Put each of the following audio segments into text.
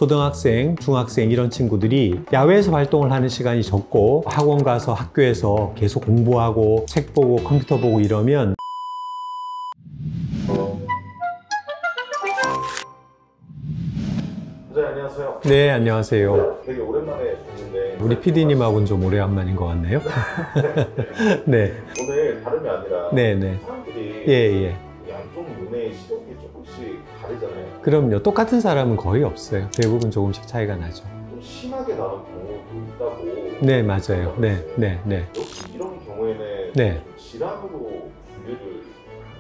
초등학생, 중학생 이런 친구들이 야외에서 활동을 하는 시간이 적고 학원 가서 학교에서 계속 공부하고 책 보고 컴퓨터 보고 이러면 안녕하세요. 네, 안녕하세요. 되게 오랜만에 뵙는데 우리 PD님하고는 좀 오래간만인 것 같네요. 네. 오늘 다름이 아니라 네네. 사람들이 예. 양쪽 눈의 시력이 조금씩 다르잖아요. 그럼요. 똑같은 사람은 거의 없어요. 대부분 조금씩 차이가 나죠. 좀 심하게 나는 경우도 있다고. 네, 맞아요. 네. 역시 이런 경우에는 네. 질환으로 분류를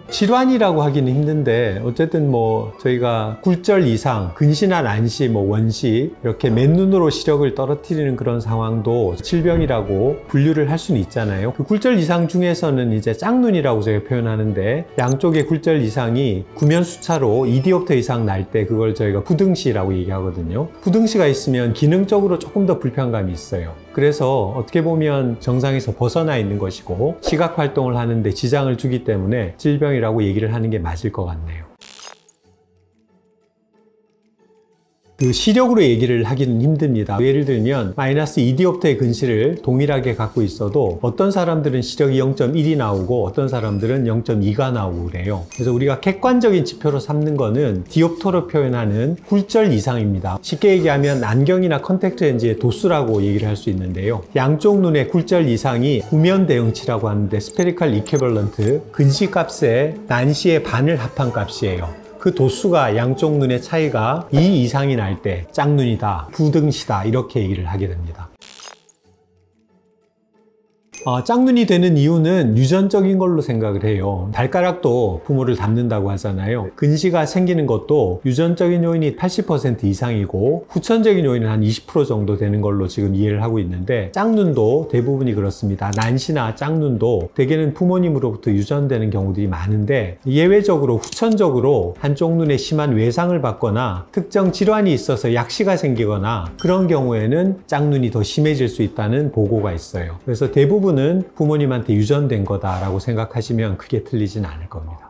질환이라고 하기는 힘든데 어쨌든 뭐 저희가 굴절 이상, 근시나 난시, 원시 이렇게 맨눈으로 시력을 떨어뜨리는 그런 상황도 질병이라고 분류를 할 수는 있잖아요. 그 굴절 이상 중에서는 이제 짝눈이라고 저희가 표현하는데 양쪽의 굴절 이상이 구면수차로 2디옵터 이상 날 때 그걸 저희가 부등시라고 얘기하거든요. 부등시가 있으면 기능적으로 조금 더 불편감이 있어요. 그래서 어떻게 보면 정상에서 벗어나 있는 것이고 시각 활동을 하는데 지장을 주기 때문에 질병이라고 얘기를 하는 게 맞을 것 같네요. 그 시력으로 얘기를 하기는 힘듭니다. 예를 들면 마이너스 2디옵터의 근시를 동일하게 갖고 있어도 어떤 사람들은 시력이 0.1이 나오고 어떤 사람들은 0.2가 나오고 그래요. 그래서 우리가 객관적인 지표로 삼는 거는 디옵터로 표현하는 굴절 이상입니다. 쉽게 얘기하면 안경이나 컨택트 렌즈의 도수라고 얘기를 할 수 있는데요. 양쪽 눈의 굴절 이상이 구면 대응치라고 하는데 스페리컬 이퀴벌런트 근시 값의 난시의 반을 합한 값이에요. 그 도수가 양쪽 눈의 차이가 2 이상이 날 때 짝눈이다, 부등시다 이렇게 얘기를 하게 됩니다. 짝눈이 되는 이유는 유전적인 걸로 생각을 해요. 발가락도 부모를 닮는다고 하잖아요. 근시가 생기는 것도 유전적인 요인이 80% 이상이고 후천적인 요인은 한 20% 정도 되는 걸로 지금 이해를 하고 있는데 짝눈도 대부분이 그렇습니다. 난시나 짝눈도 대개는 부모님으로부터 유전되는 경우들이 많은데 예외적으로 후천적으로 한쪽 눈에 심한 외상을 받거나 특정 질환이 있어서 약시가 생기거나 그런 경우에는 짝눈이 더 심해질 수 있다는 보고가 있어요. 그래서 대부분 는 부모님한테 유전된 거다라고 생각하시면 크게 틀리진 않을 겁니다.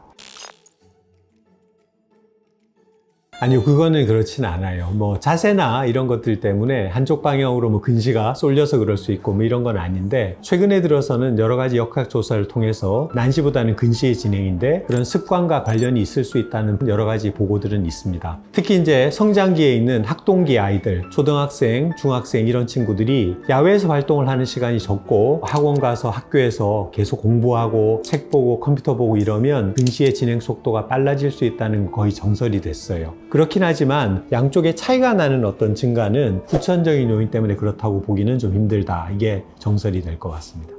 아니요, 그거는 그렇진 않아요. 자세나 이런 것들 때문에 한쪽 방향으로 근시가 쏠려서 그럴 수 있고 이런 건 아닌데 최근에 들어서는 여러 가지 역학 조사를 통해서 난시보다는 근시의 진행인데 그런 습관과 관련이 있을 수 있다는 여러 가지 보고들은 있습니다. 특히 이제 성장기에 있는 학동기 아이들, 초등학생, 중학생 이런 친구들이 야외에서 활동을 하는 시간이 적고 학원 가서 학교에서 계속 공부하고 책 보고 컴퓨터 보고 이러면 근시의 진행 속도가 빨라질 수 있다는 건 거의 정설이 됐어요. 그렇긴 하지만 양쪽에 차이가 나는 어떤 증가는 후천적인 요인 때문에 그렇다고 보기는 좀 힘들다. 이게 정설이 될 것 같습니다.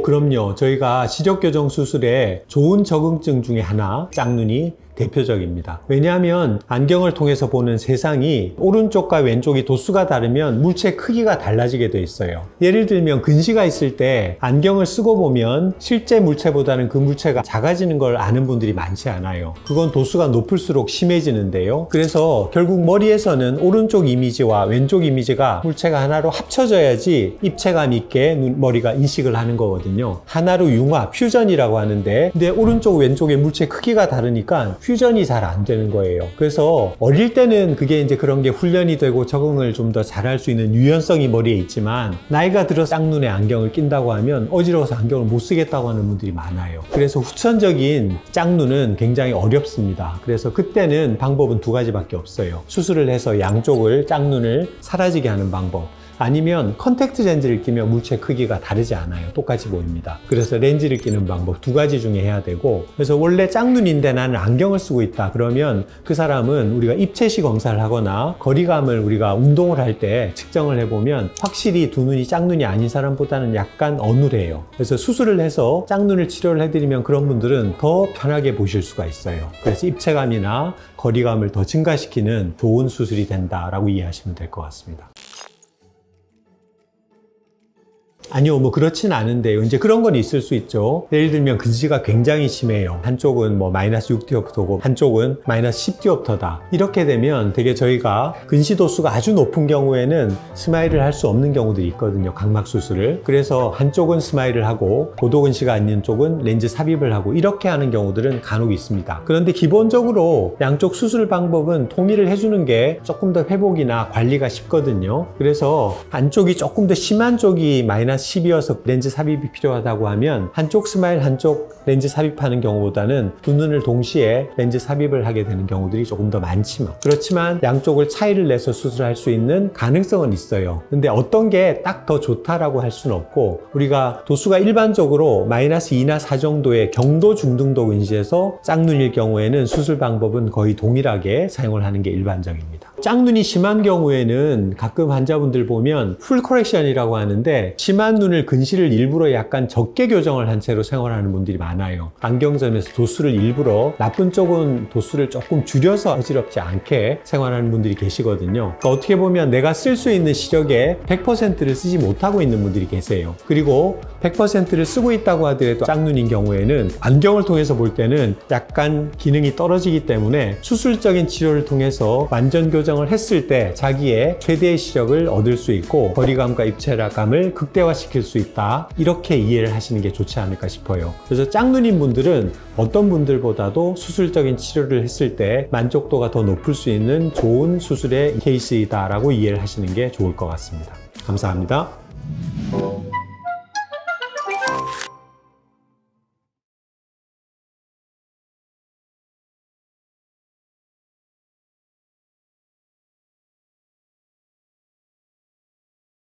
그럼요. 저희가 시력교정 수술에 좋은 적응증 중에 하나, 짝눈이 대표적입니다. 왜냐하면 안경을 통해서 보는 세상이 오른쪽과 왼쪽이 도수가 다르면 물체 크기가 달라지게 돼 있어요. 예를 들면 근시가 있을 때 안경을 쓰고 보면 실제 물체보다는 그 물체가 작아지는 걸 아는 분들이 많지 않아요. 그건 도수가 높을수록 심해지는데요. 그래서 결국 머리에서는 오른쪽 이미지와 왼쪽 이미지가 물체가 하나로 합쳐져야지 입체감 있게 머리가 인식을 하는 거거든요. 하나로 융합, 퓨전이라고 하는데 근데 오른쪽 왼쪽의 물체 크기가 다르니까 퓨전이 잘 안 되는 거예요. 그래서 어릴 때는 그게 이제 그런 게 훈련이 되고 적응을 좀 더 잘할 수 있는 유연성이 머리에 있지만 나이가 들어서 짝눈에 안경을 낀다고 하면 어지러워서 안경을 못 쓰겠다고 하는 분들이 많아요. 그래서 후천적인 짝눈은 굉장히 어렵습니다. 그래서 그때는 방법은 두 가지밖에 없어요. 수술을 해서 양쪽을 짝눈을 사라지게 하는 방법, 아니면 컨택트 렌즈를 끼면 물체 크기가 다르지 않아요. 똑같이 보입니다. 그래서 렌즈를 끼는 방법 두 가지 중에 해야 되고, 그래서 원래 짝눈인데 나는 안경을 쓰고 있다 그러면 그 사람은 우리가 입체시 검사를 하거나 거리감을 우리가 운동을 할 때 측정을 해보면 확실히 두 눈이 짝눈이 아닌 사람보다는 약간 어눌해요. 그래서 수술을 해서 짝눈을 치료를 해드리면 그런 분들은 더 편하게 보실 수가 있어요. 그래서 입체감이나 거리감을 더 증가시키는 좋은 수술이 된다라고 이해하시면 될 것 같습니다. 아니요, 뭐 그렇진 않은데요. 이제 그런 건 있을 수 있죠. 예를 들면 근시가 굉장히 심해요. 한쪽은 뭐 마이너스 6디옵터고 한쪽은 마이너스 10디옵터다. 이렇게 되면 되게 저희가 근시 도수가 아주 높은 경우에는 스마일을 할 수 없는 경우들이 있거든요. 각막 수술을. 그래서 한쪽은 스마일을 하고 고도 근시가 있는 쪽은 렌즈 삽입을 하고 이렇게 하는 경우들은 간혹 있습니다. 그런데 기본적으로 양쪽 수술 방법은 통일을 해주는 게 조금 더 회복이나 관리가 쉽거든요. 그래서 한쪽이 조금 더 심한 쪽이 마이너스 10이어서 렌즈 삽입이 필요하다고 하면 한쪽 스마일 한쪽 렌즈 삽입하는 경우보다는 두 눈을 동시에 렌즈 삽입을 하게 되는 경우들이 조금 더 많지만, 그렇지만 양쪽을 차이를 내서 수술할 수 있는 가능성은 있어요. 근데 어떤 게 딱 더 좋다라고 할 수는 없고, 우리가 도수가 일반적으로 마이너스 2나 4 정도의 경도 중등도 근시에서 짝눈일 경우에는 수술 방법은 거의 동일하게 사용을 하는 게 일반적입니다. 짝눈이 심한 경우에는 가끔 환자분들 보면 풀 커렉션이라고 하는데, 심한 눈을 근시를 일부러 약간 적게 교정을 한 채로 생활하는 분들이 많아요. 안경점에서 도수를 일부러, 나쁜 쪽은 도수를 조금 줄여서 어지럽지 않게 생활하는 분들이 계시거든요. 그러니까 어떻게 보면 내가 쓸 수 있는 시력의 100%를 쓰지 못하고 있는 분들이 계세요. 그리고 100%를 쓰고 있다고 하더라도 짝눈인 경우에는 안경을 통해서 볼 때는 약간 기능이 떨어지기 때문에 수술적인 치료를 통해서 완전 교정을 했을 때 자기의 최대의 시력을 얻을 수 있고 거리감과 입체감을 극대화시킬 수 있다, 이렇게 이해를 하시는 게 좋지 않을까 싶어요. 그래서 짝눈인 분들은 어떤 분들보다도 수술적인 치료를 했을 때 만족도가 더 높을 수 있는 좋은 수술의 케이스이다 라고 이해를 하시는 게 좋을 것 같습니다. 감사합니다.